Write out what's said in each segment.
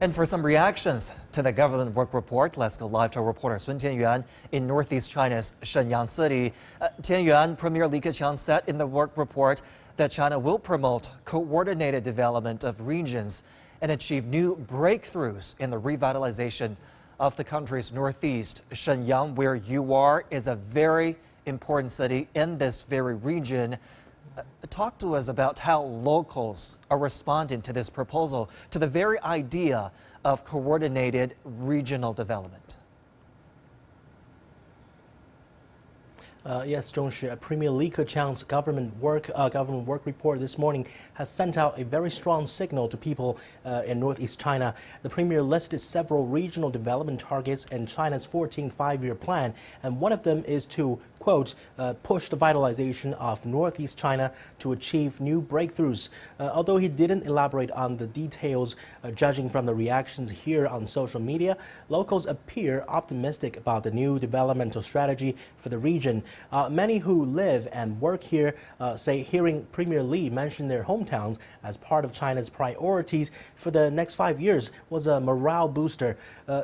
And for some reactions to the government work report, let's go live to our reporter Sun Tianyuan in northeast China's Shenyang city. Tianyuan, Premier Li Keqiang said in the work report that China will promote coordinated development of regions and achieve new breakthroughs in the revitalization of the country's northeast. Shenyang, where you are, is a very important city in this very region. Talk to us about how locals are responding to this proposal, to the very idea of coordinated regional development. Yes, Zhongshi, Premier Li Keqiang's government work report this morning has sent out a very strong signal to people in northeast China. The premier listed several regional development targets in China's 14th five-year plan, and one of them is to, quote, push the vitalization of northeast China to achieve new breakthroughs. Although he didn't elaborate on the details, judging from the reactions here on social media, locals appear optimistic about the new developmental strategy for the region. Many who live and work here say hearing Premier Li mention their hometowns as part of China's priorities for the next 5 years was a morale booster.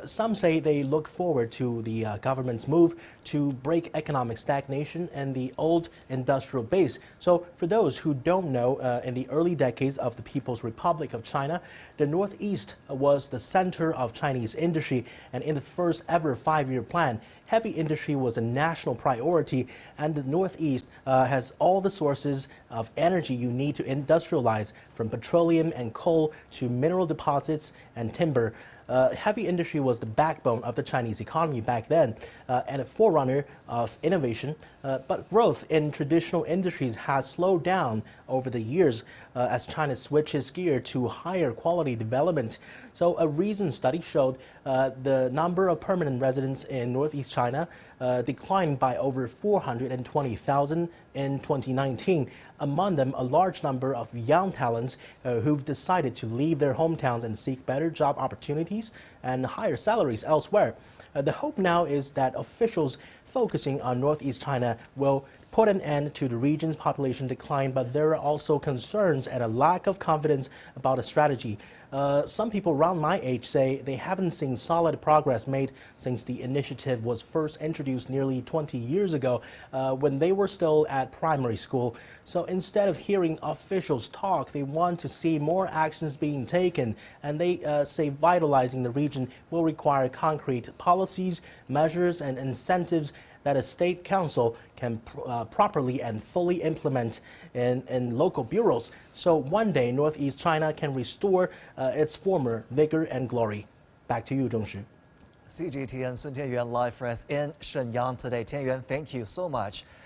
Some say they look forward to the government's move to break economic stagnation and the old industrial base. So for those who don't know, in the early decades of the People's Republic of China, the Northeast was the center of Chinese industry, and in the first ever five-year plan, heavy industry was a national priority, and the Northeast has all the sources of energy you need to industrialize, from petroleum and coal to mineral deposits and timber. Heavy industry was the backbone of the Chinese economy back then and a forerunner of innovation. But growth in traditional industries has slowed down over the years as China switches gear to higher quality development. So a recent study showed the number of permanent residents in northeast China declined by over 420,000 in 2019. Among them, a large number of young talents who've decided to leave their hometowns and seek better job opportunities and higher salaries elsewhere. The hope now is that officials focusing on northeast China will put an end to the region's population decline, but there are also concerns and a lack of confidence about a strategy. Some people around my age say they haven't seen solid progress made since the initiative was first introduced nearly 20 years ago when they were still at primary school. So instead of hearing officials talk, they want to see more actions being taken, and they say vitalizing the region will require concrete policies, measures, and incentives that a state council can properly and fully implement in local bureaus. So one day, northeast China can restore its former vigor and glory. Back to you, Zhongshi. CGTN Sun Tianyuan live for us in Shenyang today. Tianyuan, thank you so much.